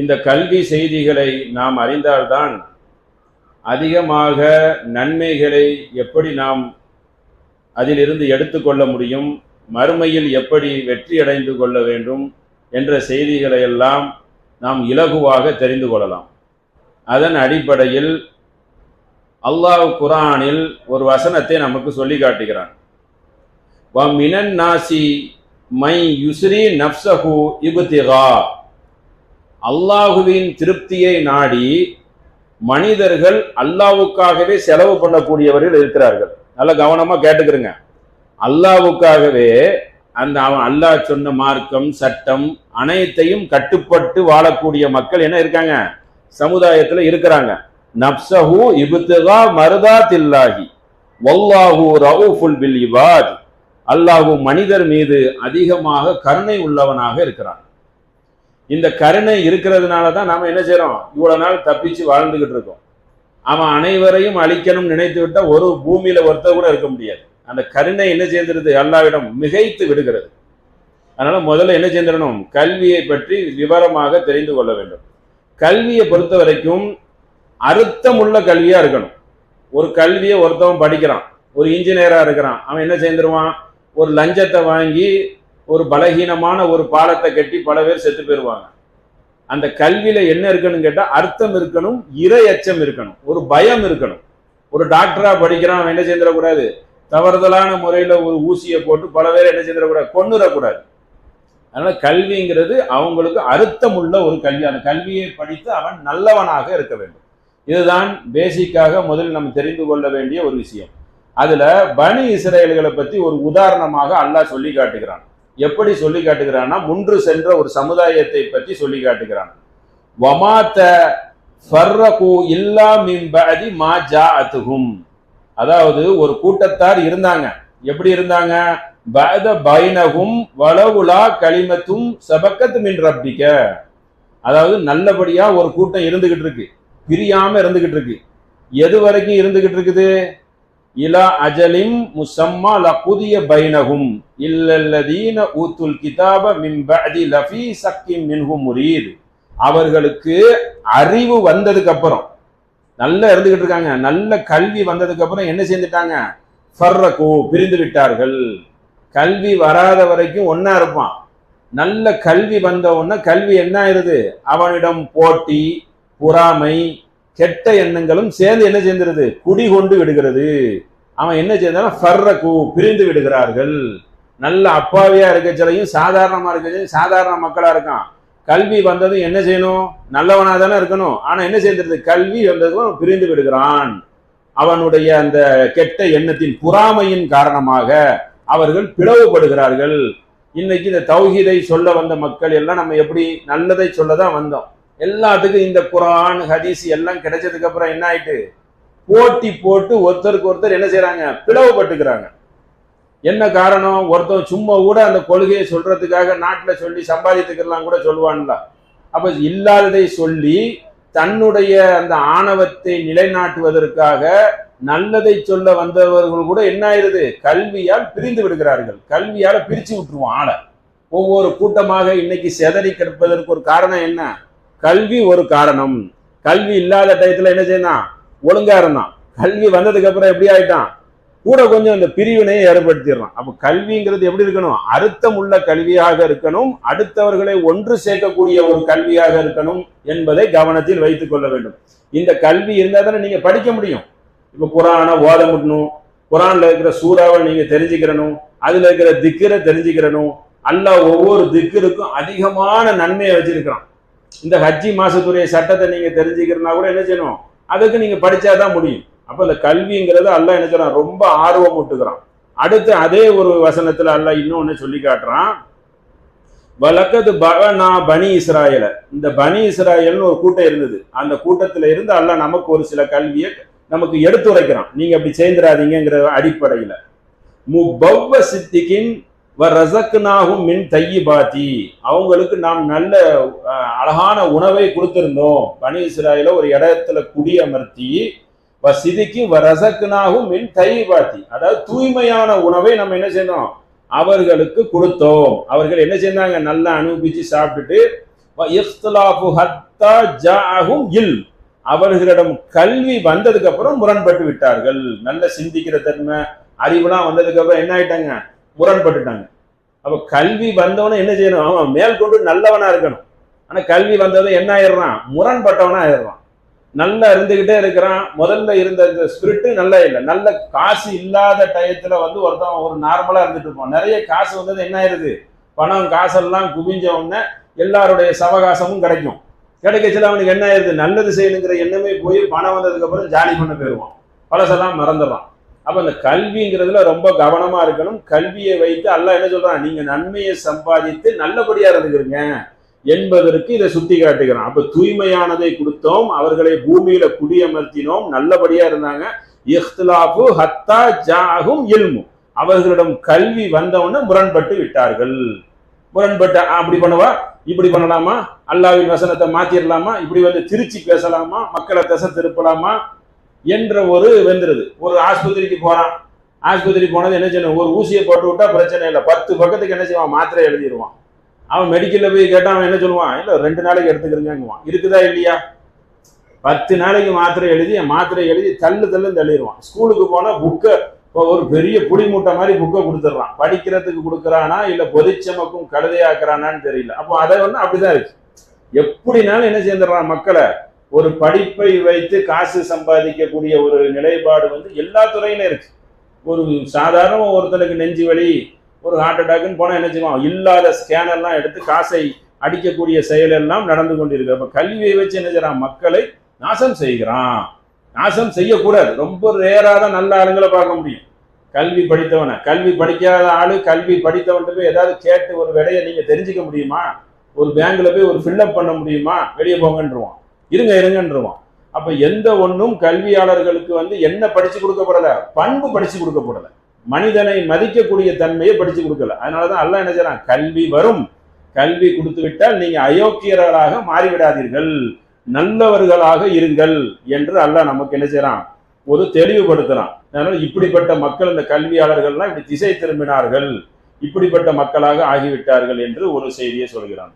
இந்த கல்வி செய்திகளை நாம் அறிந்தால்தான் அதிகமாக நன்மைகளை எப்படி நாம் அதிலிருந்து எடுத்துக்கொள்ள முடியும், மறுமையில் எப்படி வெற்றி அடைந்து கொள்ள வேண்டும் என்ற செய்திகளை எல்லாம் நாம் இலகுவாக தெரிந்து கொள்ளலாம். அதன் அடிப்படையில் அல்லாஹ் குர்ஆனில் ஒரு வசனத்தை நமக்கு சொல்லி காட்டுகிறான். வ மினன் நாசி மை யுஸ்ரி நஃப்ஸஹு இப்திகா. அல்லாஹுவின் திருப்தியை நாடி மனிதர்கள் அல்லாஹ்வுக்காகவே செலவு பண்ணக்கூடியவர்கள் இருக்கிறார்கள். நல்ல கவனமா கேட்டுக்கிறங்க. அல்லாஹ்வுக்காகவே அவன் அல்லாஹ் சொன்ன மார்க்கம் சட்டம் அனைத்தையும் கட்டுப்பட்டு வாழக்கூடிய மக்கள் என்ன இருக்காங்க, சமுதாயத்தில் இருக்கிறாங்க. நப்சஹு இப்திகா மர்தாத்தில்லாஹி வல்லாஹு ரഊஃபுல் பில் இபாத். அல்லாஹ் மனிதர் மீது அதிகமாக கருணை உள்ளவனாக இருக்கிறான். இந்த கருணை இருக்கிறதுனால தான் நாம என்ன செய்யறோம், இவ்வளவு நாள் தப்பிச்சு வாழ்ந்துகிட்டு இருக்கோம். அவன் அனைவரையும் அழிக்கணும் நினைத்து விட்டா ஒரு பூமியில ஒருத்தர் கூட இருக்க முடியாது. அந்த கருணை என்ன செய்திருது, அல்லாஹ்விடம் மிகைத்து விடுகிறது. அதனால முதல்ல என்ன செய்திடணும், கல்வியை பற்றி விவரமாக தெரிந்து கொள்ள வேண்டும். கல்வியை பொறுத்த வரைக்கும் அர்த்தமுள்ள கல்வியா இருக்கணும். ஒரு கல்வியை ஒருத்தவன் படிக்கிறான், ஒரு இன்ஜினியரா இருக்கிறான், அவன் என்ன செய்திருவான், ஒரு லஞ்சத்தை வாங்கி ஒரு பலகீனமான ஒரு பாலத்தை கட்டி பல பேர் செத்து போயிருவாங்க. அந்த கல்வியில என்ன இருக்கணும் கேட்டா அர்த்தம் இருக்கணும், இறை அச்சம் இருக்கணும், ஒரு பயம் இருக்கணும். ஒரு டாக்டரா படிக்கிறான், அவன் என்ன செய்திடக்கூடாது, தவறுதலான முறையில ஒரு ஊசியை போட்டு பல பேர் என்ன செய்திடக்கூடாது, கொன்னுடக்கூடாது. அதனால கல்விங்கிறது அவங்களுக்கு அர்த்தம் உள்ள ஒரு கல்வி. அந்த கல்வியை படித்து அவன் நல்லவனாக இருக்க வேண்டும். இதுதான் பேசிக்காக முதலில் நம்ம தெரிந்து கொள்ள வேண்டிய ஒரு விஷயம். அதுல பனி இஸ்ரேல்களை பத்தி ஒரு உதாரணமாக அல்லாஹ் சொல்லி காட்டுகிறான். எப்படி சொல்லி காட்டுகிறான்னா, முன்று சென்ற ஒரு சமுதாயத்தை பற்றி சொல்லி காட்டுகிறான். வமாத ஃபர்ரகு இல்லா மின் பஅதி மா ஜாஅத்துஹும். அதாவது ஒரு கூட்டத்தார் இருந்தாங்க. எப்படி இருந்தாங்க, பஅத பைனஹும் வலவுலா கலிமத்தும் சபக்கத் மின் ரப்பிக. அதாவது நல்லபடியா ஒரு கூட்டம் இருந்துகிட்டு இருக்கு, பிரியாம இருந்துகிட்டு இருக்கு. எது வரைக்கும் இருந்துகிட்டு இருக்குது, இலா அஜலிம் முசம்மா லகுதிய பைனஹும் இல்லல்லதீன ஊத்துல் கிதாப மின் பஅதி லஃபீ ஸக்கின் மின்ஹு முரீத். அவர்களுக்கு அறிவு வந்ததுக்கு அப்புறம் நல்லா இருந்துகிட்டு இருக்காங்க, நல்ல கல்வி வந்ததுக்கு அப்புறம் என்ன செஞ்சுட்டாங்க, ஃபர்ரகு பிரிந்து விட்டார்கள். கல்வி வராத வரைக்கும் ஒன்னா இருப்பான். நல்ல கல்வி வந்த உடனே கல்வி என்ன ஆயிருது, அவனிடம் போட்டி பொறாமை கெட்ட எண்ணங்களும் சேர்ந்து என்ன செய்கிறது, குடிகொண்டு விடுகிறது. அவன் என்ன செய்தாலும் ஃபர்ரகு பிரிந்து விடுகிறார்கள். நல்ல அப்பாவியா இருக்கச்சலையும் சாதாரணமா இருக்கச்சலையும் சாதாரண மக்களா இருக்கான். கல்வி வந்ததும் என்ன செய்யணும், நல்லவனா தானே இருக்கணும். ஆனா என்ன செய்யறது, கல்வி வந்ததும் பிரிந்து விடுகிறான். அவனுடைய அந்த கெட்ட எண்ணத்தின் பொறாமையின் காரணமாக அவர்கள் பிளவுபடுகிறார்கள். இன்னைக்கு இந்த தௌஹீதை சொல்ல வந்த மக்கள் எல்லாம் நம்ம எப்படி நல்லதை சொல்லதான் வந்தோம். எல்லாத்துக்கும் இந்த குர்ஆன் ஹதீஸ் எல்லாம் கிடைச்சதுக்கு அப்புறம் என்ன ஆயிட்டு, போட்டி போட்டு ஒருத்தருக்கு ஒருத்தர் என்ன செய்யறாங்க, பிளவுபட்டுக்கிறாங்க. என்ன காரணம், ஒருத்தர் சும்மா கூட அந்த கொள்கையை சொல்றதுக்காக நாட்டுல சொல்லி சம்பாதித்துக்கலாம் கூட சொல்லுவான்ல. அப்ப இல்லாததை சொல்லி தன்னுடைய அந்த ஆணவத்தை நிலைநாட்டுவதற்காக நல்லதை சொல்ல வந்தவர்கள் கூட என்ன ஆயிருது, கல்வியால் பிரிந்து விடுகிறார்கள். கல்வியால பிரிச்சு விட்டுருவோம் ஆளை. ஒவ்வொரு கூட்டமாக இன்னைக்கு செதறி கிடப்பதற்கு ஒரு காரணம் என்ன, கல்வி ஒரு காரணம். கல்வி இல்லாத டயத்துல என்ன செய்யணும், ஒழுங்கா இருந்தான். கல்வி வந்ததுக்கு அப்புறம் எப்படி ஆயிட்டான், கூட கொஞ்சம் இந்த பிரிவினையை ஏற்படுத்திடுறான். அப்ப கல்விங்கிறது எப்படி இருக்கணும், அர்த்தம் உள்ள கல்வியாக இருக்கணும், அடுத்தவர்களை ஒன்று சேர்க்கக்கூடிய ஒரு கல்வியாக இருக்கணும் என்பதை கவனத்தில் வைத்துக் கொள்ள வேண்டும். இந்த கல்வி இருந்தா தானே நீங்க படிக்க முடியும். இப்ப குர்ஆனை ஓத முடியணும், குர்ஆன்ல இருக்கிற சூறாவை நீங்க தெரிஞ்சுக்கிறணும், அதுல இருக்கிற திக்ரை தெரிஞ்சுக்கிறணும். அல்லாஹ் ஒவ்வொரு திக்ருக்கும் அதிகமான நன்மையை வச்சிருக்கிறான். இந்த ஹஜ்ஜி மாசத்துடைய சட்டத்தை நீங்க தெரிஞ்சுக்கிறனா கூட என்ன செய்யணும், அதுக்கு நீங்க படிச்சாதான் முடியும். அப்ப இந்த கல்விங்கிறது அல்லாஹ் என்ன செய்யறான், ரொம்ப ஆர்வம் ஊட்டுகிறான். அடுத்து அதே ஒரு வசனத்துல அல்லாஹ் இன்னொன்னு சொல்லி காட்டுறான். வலக்கது பஅனா பனி இஸ்ராயல. இந்த பனி இஸ்ராயல்னு ஒரு கூட்டம் இருந்தது. அந்த கூட்டத்துல இருந்து அல்லாஹ் நமக்கு ஒரு சில கல்வியை நமக்கு எடுத்துரைக்கிறான். நீங்க அப்படி செய்திராதீங்கிற அடிப்படையில முபவ்வ சித்திகின் வரஸக்னாஹும் மின் தய்யிபாத்தி. அவங்களுக்கு நாம் நல்ல அழகான உணவை கொடுத்திருந்தோம். பனி இஸ்ராயல ஒரு இடத்துல குடியமர்த்தி வசிதிக்கு வரஸக்னாஹும் மின் தய்யிபாத்தி, அதாவது தூய்மையான உணவை நம்ம என்ன செய்யணும், அவர்களுக்கு கொடுத்தோம். அவர்கள் என்ன செய்தாங்க, நல்லா அனுபவிச்சு சாப்பிட்டுட்டு அவர்களிடம் கல்வி வந்ததுக்கு அப்புறம் முரண்பட்டு விட்டார்கள். நல்ல சிந்திக்கிற தன்மை அறிவுலாம் வந்ததுக்கு அப்புறம் என்ன ஆயிட்டாங்க, முரண்பட்டுட்டாங்க. அப்ப கல்வி வந்தவன என்ன செய்யணும், அவன் மேற்கொண்டு நல்லவனா இருக்கணும். ஆனா கல்வி வந்தவன் என்ன ஆயிடுறான், முரண்பட்டவனா ஆயிடுறான். நல்லா இருந்துகிட்டே இருக்கிறான். முதல்ல இருந்த இந்த ஸ்பிரிட்டு நல்லா இல்லை. நல்ல காசு இல்லாத டயத்துல ஒருத்தன் ஒரு நார்மலா இருந்துட்டு இருப்பான். நிறைய காசு வந்தது என்ன ஆயிருது, பணம் காசெல்லாம் குவிஞ்ச உடனே எல்லாருடைய சவகாசமும் கிடைக்கும். கிடைக்கச்சுல அவனுக்கு என்ன ஆயிருது, நல்லது செய்யணுங்கிற எண்ணமே போய் பணம் வந்ததுக்கு அப்புறம் ஜாலி பண்ண போயிடுவான், பழசெல்லாம் மறந்துடுறான். அப்ப அந்த கல்விங்கிறதுல ரொம்ப கவனமா இருக்கணும். கல்வியை வைத்து அல்லாஹ் என்ன சொல்றான், நீங்க நன்மையை சம்பாதித்து நல்லபடியா இருந்துக்கிறீங்க என்பதற்கு இதை சுட்டி காட்டுகிறான். அப்ப தூய்மையானதை கொடுத்தோம், அவர்களை பூமியில குடியமர்த்தினோம், நல்லபடியா இருந்தாங்க. இஹ்திலாஃபு ஹத்தா ஜாஅஹும் இல்மு, அவர்களிடம் கல்வி வந்தவன முரண்பட்டு விட்டார்கள். முரண்பட்ட அப்படி பண்ணவா, இப்படி பண்ணலாமா, அல்லாஹ்வின் வசனத்தை மாத்திரலாமா, இப்படி திருச்சி பேசலாமா, மக்களை திசை திருப்பலாமா என்ற ஒரு வெந்துருது. ஒரு ஆஸ்பத்திரிக்கு போறான், ஆஸ்பத்திரி போனது என்ன செய்யணும், ஒரு ஊசியை போட்டு விட்டா பிரச்சனை இல்லை, 10 பக்கத்துக்கு என்ன செய்வான், மாத்திரை எழுதிடுவான். அவன் மெடிக்கல்ல போய் கேட்டா அவன் என்ன சொல்லுவான், இல்ல 2 நாளைக்கு எடுத்துக்கிறேங்குவான். இருக்குதா இல்லையா, 10 நாளைக்கு மாத்திரை எழுதி தள்ளுன்னு தள்ளிடுவான். ஸ்கூலுக்கு போனா புக்கை ஒரு பெரிய புடி மூட்டை மாதிரி புக்கை கொடுத்துட்றான். படிக்கிறதுக்கு கொடுக்குறானா இல்ல பொதிச்சமக்கும் கழுதையாக்குறானான்னு தெரியல. அப்போ அதை அப்படிதான் இருக்கு. எப்படினாலும் என்ன சேர்ந்துடுறான், மக்களை ஒரு படிப்பை வைத்து காசு சம்பாதிக்கக்கூடிய ஒரு நிலைப்பாடு எல்லா துறையிலும் இருக்கு. ஒரு சாதாரண ஒருத்தனுக்கு நெஞ்சு வலி, ஒரு ஹார்ட் அட்டாக்னு போனா என்ன செய்வான், இல்லாத ஸ்கேனர்லாம் எடுத்து காசை அடிக்கக்கூடிய செயல் எல்லாம் நடந்து கொண்டிருக்கு. அப்ப கல்வியை வச்சு என்ன செய்யறான், மக்களை நாசம் செய்கிறான். நாசம் செய்யக்கூடாது. ரொம்ப ரேரா தான் நல்ல ஆளுங்களை பார்க்க முடியும். கல்வி படித்தவனை, கல்வி படிக்காத ஆளு கல்வி படித்தவன்ட்டு போய் ஏதாவது கேட்டு ஒரு விடையை நீங்க தெரிஞ்சுக்க முடியுமா, ஒரு பேங்க்ல போய் ஒரு ஃபில்லப் பண்ண முடியுமா, வெளியே போங்கன்றுவான், இருங்கன்றுவான். அப்ப எந்த ஒன்றும் கல்வியாளர்களுக்கு என்ன படிச்சு கொடுக்கப்படல, பண்பு படிச்சு கொடுக்கப்படல, மனிதனை மதிக்கக்கூடிய தன்மையை படிச்சு கொடுக்கல. அதனாலதான் அல்லாஹ் என்ன செய்யறான், கல்வி வரும், கல்வி கொடுத்து விட்டால் நீங்க அயோக்கியர்களாக மாறிவிடாதீர்கள், நல்லவர்களாக இருங்கள் என்று அல்லாஹ் நமக்கு என்ன செய்யறான், ஒரு தெளிவுபடுத்துறான். அதனால இப்படிப்பட்ட மக்கள், இந்த கல்வியாளர்கள்லாம் இப்படி திசை திரும்பினார்கள், இப்படிப்பட்ட மக்களாக ஆகிவிட்டார்கள் என்று ஒரு செய்தியை சொல்கிறான்.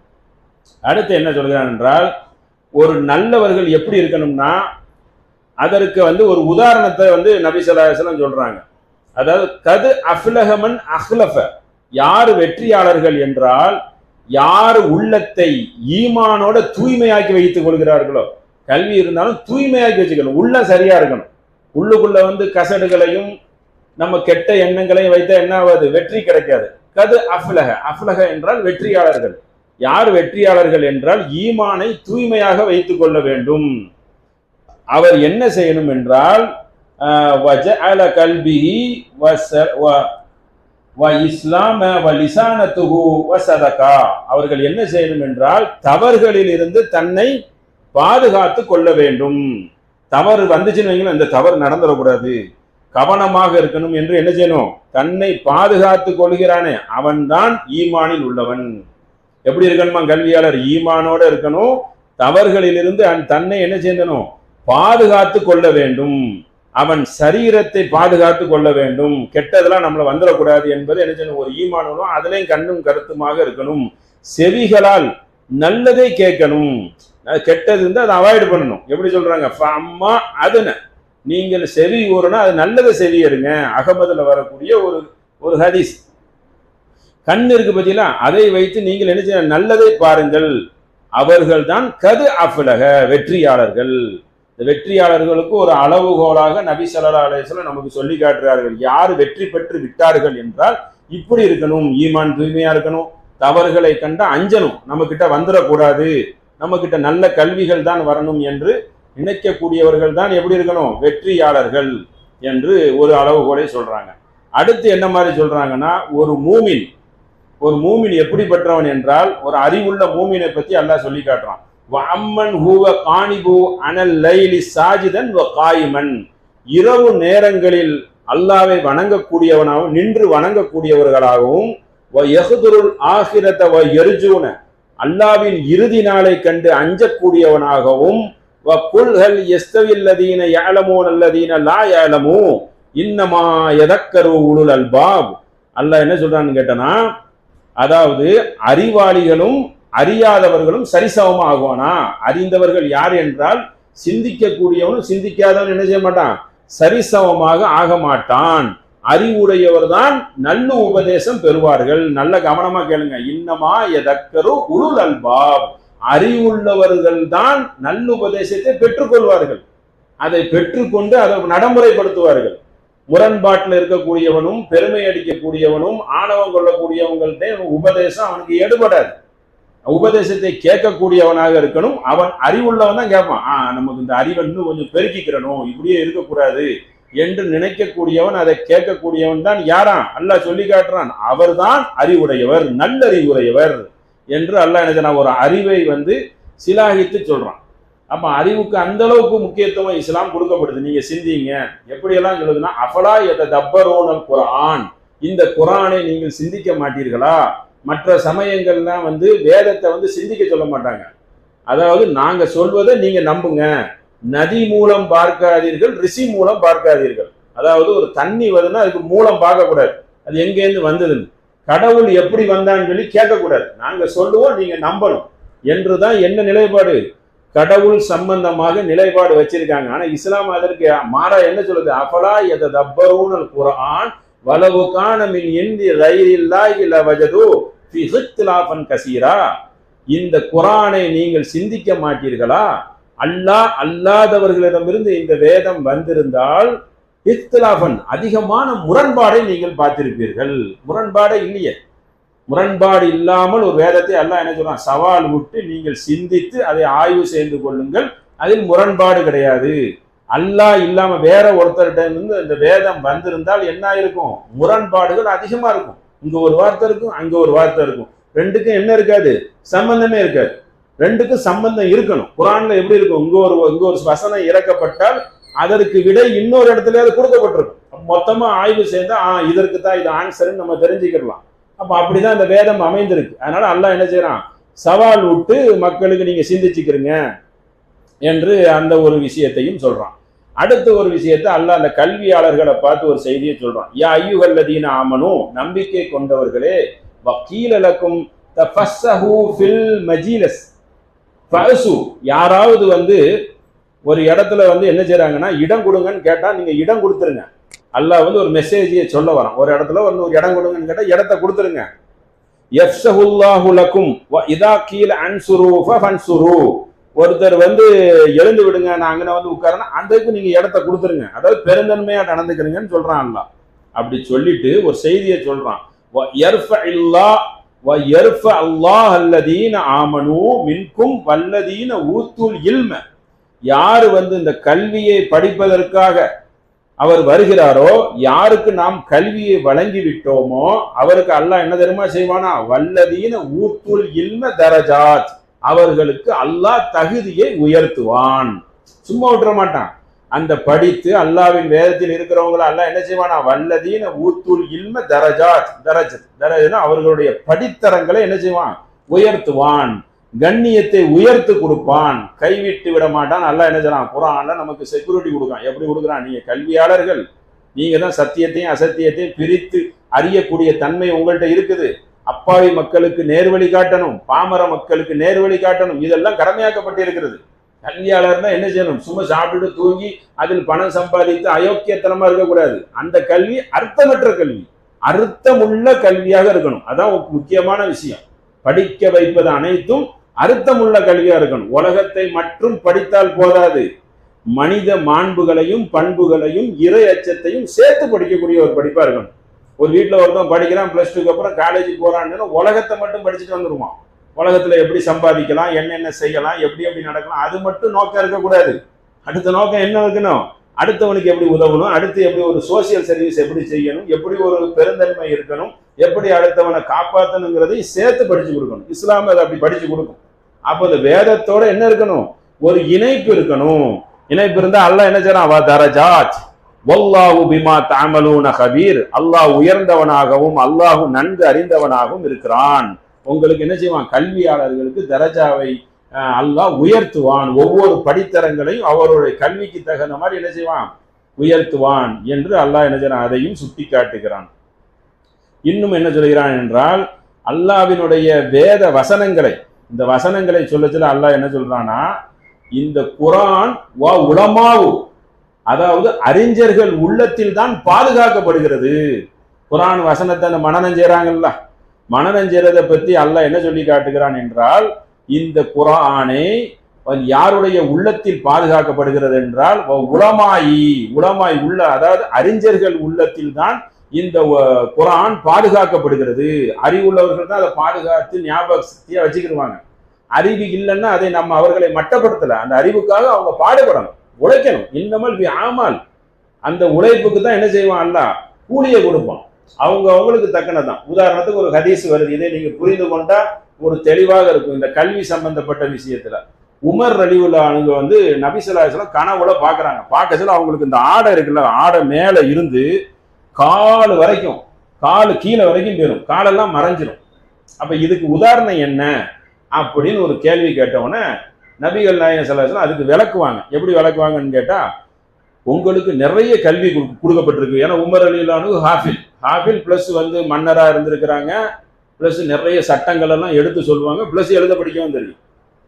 அடுத்து என்ன சொல்கிறான் என்றால், ஒரு நல்லவர்கள் எப்படி இருக்கணும்னா அதற்கு ஒரு உதாரணத்தை நபி ஸல்லல்லாஹு அலைஹி வஸல்லம் சொல்றாங்க. அதாவது கது அஃப்லஹமன் அஹ்லஃப, யார் வெற்றியாளர்கள் என்றால் யார் உள்ளத்தை ஈமானோட தூய்மையாக்கி வைத்துக் கொள்கிறார்களோ. கல்வி இருந்தாலும் தூய்மையாக்கி வச்சுக்கணும், உள்ள சரியா இருக்கணும். உள்ளுக்குள்ள கசடுகளையும் நம்ம கெட்ட எண்ணங்களையும் வைத்தா என்ன ஆகாது, வெற்றி கிடைக்காது. கது அஃப்லஹ, அஃப்லஹ என்றால் வெற்றியாளர்கள். யார் வெற்றியாளர்கள் என்றால் ஈமானை தூய்மையாக வைத்துக் கொள்ள வேண்டும். அவர் என்ன செய்யணும் என்றால் வஜஅல கல்பிஹி வ இஸ்லாம வ லிசானத்துஹு வ ஸதகா, அவர்கள் என்ன செய்யணும் என்றால் தவறுகளில் இருந்து தன்னை பாதுகாத்து கொள்ள வேண்டும். தவறு வந்துச்சுன்னு வைங்களேன், இந்த தவறு நடந்துடக்கூடாது, கவனமாக இருக்கணும் என்று என்ன செய்யணும், தன்னை பாதுகாத்து கொள்கிறானே அவன்தான் ஈமானில் உள்ளவன். எப்படி இருக்கணுமா கல்வியாளர், ஈமானோட இருக்கணும், தவறுகளிலிருந்து தன்னை என்ன செய்யணும், பாதுகாத்து கொள்ள வேண்டும். அவன் சரீரத்தை பாதுகாத்து கொள்ள வேண்டும், கெட்டதெல்லாம் நம்மளை வந்துடக்கூடாது என்பது என்ன செய்யணும், ஒரு ஈமானும் அதுலேயும் கண்ணும் கருத்துமாக இருக்கணும். செவிகளால் நல்லதை கேட்கணும், கெட்டது இருந்து அதை அவாய்டு பண்ணணும். எப்படி சொல்றாங்க, அம்மா அதுன, நீங்கள் செவி ஊறுனா அது நல்லதை செவி எடுங்க. அகமதுல வரக்கூடிய ஒரு ஹதீஸ். கண் இருக்கு பத்தியா, அதை வைத்து நீங்கள் என்ன செய்ய, நல்லதை பாருங்கள். அவர்கள் தான் கது அஃப்லஹ, வெற்றியாளர்கள். இந்த வெற்றியாளர்களுக்கு ஒரு அளவுகோலாக நபி ஸல்லல்லாஹு அலைஹி வஸல்லம் நமக்கு சொல்லி காட்டுறார்கள். யார் வெற்றி பெற்று விட்டார்கள் என்றால் இப்படி இருக்கணும், ஈமான் தூய்மையா இருக்கணும், தவறுகளை கண்ட அஞ்சணும், நம்ம கிட்ட வந்துடக்கூடாது, நம்ம கிட்ட நல்ல கல்விகள் தான் வரணும் என்று நினைக்கக்கூடியவர்கள் தான் எப்படி இருக்கணும், வெற்றியாளர்கள் என்று ஒரு அளவுகோலை சொல்றாங்க. அடுத்து என்ன மாதிரி சொல்றாங்கன்னா, ஒரு மூமின் எப்படிப்பட்டவன் என்றால் ஒரு அறிவுள்ள மூமினை பத்தி அல்லாஹ் சொல்லி காட்டுறான். வஅம்மன் ஹுவ கானிபு அனல் லைலி சாஜிதன் வ காயிமன், இரவு நேரங்களில் அல்லாஹ்வை வணங்கக்கூடியவனாகவும் நின்று வணங்கக்கூடியவர்களாகவும் வ யஹ்துருல் ஆகிரத வ யர்ஜூன, அல்லாஹ்வின் இறுதி நாளை கண்டு அஞ்சக்கூடியவனாகவும் வ குல் ஹல் யஸ்தவில் லதீன யஅலமூன அல்லதீன லா யஅலமூ இன்னமா யதக்கரு உலுல் அல்பாப். அல்லாஹ் என்ன சொல்றான்னு கேட்டனா, அதாவது அறிவாளிகளும் அறியாதவர்களும் சரிசமமா ஆகுவானா? அறிந்தவர்கள் யார் என்றால் சிந்திக்கக்கூடியவனும் சிந்திக்காதவன் என்ன செய்ய மாட்டான், சரிசமமாக ஆக மாட்டான். அறிவுடையவர் தான் நல்ல உபதேசம் பெறுவார்கள். நல்ல கவனமா கேளுங்க. இன்னமா எதக்கரு உளுல் அல்பாப், அறிவுள்ளவர்கள் தான் நல்ல உபதேசத்தை பெற்றுக்கொள்வார்கள். அதை பெற்றுக்கொண்டு அதை நடைமுறைப்படுத்துவார்கள். முரண்பாட்டில் இருக்கக்கூடியவனும் பெருமை அடிக்கக்கூடியவனும் ஆணவம் கொள்ளக்கூடியவங்கள்ட்ட உபதேசம் அவனுக்கு எடுபடாது. உபதேசத்தை கேட்கக்கூடியவனாக இருக்கணும். அவன் அறிவுள்ளவன் தான் கேட்பான். நமக்கு இந்த அறிவை இன்னும் கொஞ்சம் பெருக்கிக்கிறணும், இப்படியே இருக்கக்கூடாது என்று நினைக்கக்கூடியவன், அதை கேட்கக்கூடியவன் தான் யாரான் அல்லாஹ் சொல்லி காட்டுறான். அவர் தான் அறிவுடையவர், நல்லறிவுடையவர் என்று அல்லாஹ் என்ன ஒரு அறிவை சிலாகித்து சொல்றான். அப்ப அறிவுக்கு அந்த அளவுக்கு முக்கியத்துவம் இஸ்லாம் கொடுக்கப்படுது. நீங்க சிந்திங்க. எப்படியெல்லாம் சொல்லுதுன்னா, அஃபலா யததப்பரூனல் குர்ஆன், இந்த குர்ஆனை நீங்கள் சிந்திக்க மாட்டீர்களா? மற்ற சமயங்கள்லாம் வேதத்தை சிந்திக்க சொல்ல மாட்டாங்க. அதாவது நாங்க சொல்வதை நீங்க நம்புங்க, நதி மூலம் பார்க்காதீர்கள், ரிஷி மூலம் பார்க்காதீர்கள். அதாவது ஒரு தண்ணி வருதுன்னா அதுக்கு மூலம் பார்க்க கூடாது, அது எங்கேருந்து வந்ததுன்னு, கடவுள் எப்படி வந்தான்னு சொல்லி கேட்கக்கூடாது. நாங்க சொல்லுவோம், நீங்க நம்பணும் என்றுதான் என்ன நிலைப்பாடு, கடவுள் சம்பந்தமாக நிலைப்பாடு வச்சிருக்காங்க. ஆனா இஸ்லாம் அதற்கு மாறா என்ன சொல்லுது, அஃபலா யததப்பரூனல் குர்ஆன் வலவு கான மின் இன்தி கைரில்லாஹி லவஜது ஃபீ இக்திலாஃபன் கஸீரா, இந்த குர்ஆனை நீங்கள் சிந்திக்க மாட்டீர்களா? அல்லாஹ் அல்லாதவர்களிடமிருந்து இந்த வேதம் வந்திருந்தால் இக்திலாஃபன் அதிகமான முரண்பாடை நீங்கள் பார்த்திருப்பீர்கள். முரண்பாடே இல்லையே. முரண்பாடு இல்லாமல் ஒரு வேதத்தை அல்லாஹ் என்ன சொல்றான், சவால் விட்டு நீங்கள் சிந்தித்து அதை ஆய்வு செய்து கொள்ளுங்கள், அதில் முரண்பாடு கிடையாது. அல்லாஹ் இல்லாம வேற ஒருத்தர்கிட்ட இருந்து இந்த வேதம் வந்திருந்தால் என்ன இருக்கும், முரண்பாடுகள் அதிகமா இருக்கும். இங்க ஒரு வார்த்தை இருக்கும், அங்க ஒரு வார்த்தை இருக்கும், ரெண்டுக்கும் என்ன இருக்காது, சம்பந்தமே இருக்காது. ரெண்டுக்கும் சம்பந்தம் இருக்கணும். குர்ஆன்ல எப்படி இருக்கும், இங்க ஒரு வசனம் இறக்கப்பட்டால் அதற்கு விடை இன்னொரு இடத்துலயாவது கொடுக்கப்பட்டிருக்கும். மொத்தமா ஆய்வு செய்தா இதற்கு தான் இது ஆன்சர்ன்னு நம்ம தெரிஞ்சுக்கலாம். அப்ப அப்படிதான் இந்த வேதம் அமைந்திருக்கு. அதனால அல்லாஹ் என்ன செய்யறான், சவால் விட்டு மக்களுக்கு நீங்க சிந்திச்சுக்கிறீங்க என்று அந்த ஒரு விஷயத்தையும் சொல்றான். அடுத்த ஒரு விஷயத்தை அல்லாஹ் அந்த கல்வியாளர்களை பார்த்து ஒரு செய்தியை சொல்றான். யா அய்யுஹல்லதீன ஆமனு, நம்பிக்கை கொண்டவர்களே, வகீலலக்கும் தஃபஸ்ஸஹு ஃபில் மஜீலிஸ் ஃபஅசு, யாராவது ஒரு இடத்துல என்ன செய்றாங்கன்னா இடம் கொடுங்கன்னு கேட்டா நீங்க இடம் கொடுத்துருங்க. அல்லாஹ் ஒரு மெசேஜியை சொல்ல வரான். ஒரு இடத்துல ஒரு இடம் கொடுங்கன்னு கேட்டா இடத்த கொடுத்துருங்க. யஃப்ஸஹுல்லாஹு லக்கும் வ இதா கீல அன்சுரு ஃபன்சுரு, ஒருத்தர் எழுந்து விடுங்க, நான் அங்கே உட்காரனா அதுக்கு நீங்க இடத்த கொடுத்துருங்க. அதாவது பெருந்தன்மையா நடந்துக்கிறீங்கன்னு சொல்றான் அல்லாஹ். அப்படி சொல்லிட்டு ஒரு செய்தியை சொல்றான், வ யர்ஃபஇல்லாஹ் வ யர்ஃபஅல்லாஹ் அல்லதீன ஆமனு மின்கும் வல்லதீன ஊத்துல் இல்ம, யாரு இந்த கல்வியை படிப்பதற்காக அவர் வருகிறாரோ, யாருக்கு நாம் கல்வியை வழங்கி விட்டோமோ அவருக்கு அல்லாஹ் என்ன தெரியுமா செய்வானா, வல்லதீன ஊத்துல் இல்ம தரஜாத், அவர்களுக்கு அல்லாஹ் தகுதியை உயர்த்துவான். சும்மா விட்டுற மாட்டான். அந்த படித்து அல்லாஹ்வின் வேதத்தில் இருக்கிறவங்களை அல்லாஹ் என்ன செய்வானா, வல்லதீன ஊத்துல் இல்ம தரஜாத், தரஜனா அவர்களுடைய படித்தரங்களை என்ன செய்வான், உயர்த்துவான், கண்ணியத்தை உயர்த்து கொடுப்பான், கைவிட்டு விட மாட்டான். அல்லாஹ் என்ன செய்றான், குர்ஆன்ல நமக்கு செக்யூரிட்டி கொடுக்கான். எப்படி கொடுக்குறான், நீங்க கல்வியாளர்கள், நீங்க தான் சத்தியத்தையும் அசத்தியத்தையும் பிரித்து அறியக்கூடிய தன்மை உங்கள்கிட்ட இருக்குது. அப்பாவி மக்களுக்கு நேர்வழி காட்டணும், பாமர மக்களுக்கு நேர்வழி காட்டணும், இதெல்லாம் கடமையாக்கப்பட்டு இருக்கிறது. கல்வியாளர்னா என்ன செய்யணும், சும்மா சாப்பிட்டு தூங்கி அதில் பணம் சம்பாதித்து அயோக்கியத்தனமா இருக்கக்கூடாது. அந்த கல்வி அர்த்தமற்ற கல்வி, அர்த்தமுள்ள கல்வியாக இருக்கணும். அதான் முக்கியமான விஷயம். படிக்க வைப்பது அனைத்தும் அர்த்தமுள்ள கல்வியா இருக்கணும். உலகத்தை மட்டும் படித்தால் போதாது, மனித மாண்புகளையும் பண்புகளையும் இறை அச்சத்தையும் சேர்த்து படிக்கக்கூடிய ஒரு படிப்பா இருக்கணும். ஒரு வீட்டுல ஒருத்தன் படிக்கிறான், பிளஸ் டூக்கு அப்புறம் காலேஜ் போறான்னு உலகத்தை மட்டும் படிச்சுட்டு வந்துருவான். உலகத்துல எப்படி சம்பாதிக்கலாம், என்னென்ன செய்யலாம், எப்படி நடக்கலாம், அது மட்டும் நோக்கம் இருக்கக்கூடாது. அடுத்த நோக்கம் என்ன இருக்கணும், அடுத்தவனுக்கு எப்படி உதவணும், அடுத்து எப்படி ஒரு சோசியல் சர்வீஸ் எப்படி செய்யணும், எப்படி ஒரு பெருந்தன்மை இருக்கணும், எப்படி அடுத்தவனை காப்பாற்றணுங்கிறதையும் சேர்த்து படிச்சு கொடுக்கணும். இஸ்லாம் அதை அப்படி படிச்சு கொடுக்கும். அப்போ அந்த வேதத்தோட என்ன இருக்கணும், ஒரு இணைப்பு இருக்கணும். இணைப்பு இருந்தா அல்லாஹ் என்ன செய்றான், வ தரஜாத் வல்லாஹு பிமா தஅமலூன கபீர், அல்லாஹ் உயர்ந்தவனாகவும் அல்லாஹ் நன்கு அறிந்தவனாகவும் இருக்கிறான். உங்களுக்கு என்ன செய்வான், கல்வியாளர்களுக்கு தரஜாவை அல்லாஹ் உயர்த்துவான். ஒவ்வொரு படித்தரங்களையும் அவருடைய கல்விக்கு தகுந்த மாதிரி என்ன செய்வான், உயர்த்துவான் என்று அல்லாஹ் என்ன செய்றான், அதையும் சுட்டி காட்டுகிறான். இன்னும் என்ன சொல்கிறான் என்றால், அல்லாஹ்வினுடைய வேத வசனங்களை இந்த வசனங்களை சொல்ல அல்லாஹ் என்ன சொல்றான்னா, இந்த குர்ஆன் உலமாவு, அதாவது அறிஞர்கள் உள்ளத்தில் தான் பாதுகாக்கப்படுகிறது. குர்ஆன் வசனத்தை அந்த மனனம் செய்றாங்கல்ல, மனனம் செய்றதை பற்றி அல்லாஹ் என்ன சொல்லி காட்டுகிறான் என்றால், இந்த குர்ஆனை யாருடைய உள்ளத்தில் பாதுகாக்கப்படுகிறது என்றால் உலமாய் உள்ள, அதாவது அறிஞர்கள் உள்ளத்தில் தான் இந்த குர்ஆன் பாதுகாக்கப்படுகிறது. அறிவுள்ளவர்கள் தான் அதை பாதுகாத்து ஞாபக சக்தியா வச்சுக்கிடுவாங்க. அறிவு இல்லைன்னா அதை நம்ம அவர்களை மட்டப்படுத்தல, அந்த அறிவுக்காக அவங்க பாடுபடணும், உழைக்கணும். இன்னமல் ஆமால், அந்த உழைப்புக்கு தான் என்ன செய்வான் அல்லாஹ், கூலியை கொடுப்பான். அவங்களுக்கு தக்கனதான். உதாரணத்துக்கு ஒரு ஹதீஸ் வருது, இதை நீங்க புரிந்து கொண்டா ஒரு தெளிவாக இருக்கும் இந்த கல்வி சம்பந்தப்பட்ட விஷயத்துல. உமர் ரலியல்லாஹு அன்ஹு நபி ஸல்லல்லாஹு அலைஹி வஸல்லம் கனவுல பாக்குறாங்க. பார்க்கச்சல அவங்களுக்கு இந்த ஆடை இருக்குல்ல, ஆடை மேல இருந்து கால் வரைக்கும், காலு கீழே வரைக்கும் போயிடும், காலெல்லாம் மறைஞ்சிடும். அப்ப இதுக்கு உதாரணம் என்ன அப்படின்னு ஒரு கேள்வி கேட்டவுடனே நபிகள் நாயகம் ஸல்லல்லாஹு அலைஹி வஸல்லம் அதுக்கு விளக்குவாங்க. எப்படி விளக்குவாங்கன்னு கேட்டா, உங்களுக்கு நிறைய கல்வி கொடுக்கப்பட்டிருக்கு. ஏன்னா உமர் ரலியல்லாஹு அன்ஹு ஹாஃபில் பிளஸ் மன்னரா இருந்திருக்கிறாங்க, பிளஸ் நிறைய சட்டங்கள் எல்லாம் எடுத்து சொல்லுவாங்க, பிளஸ் எழுத படிக்கவும் தெரியும்.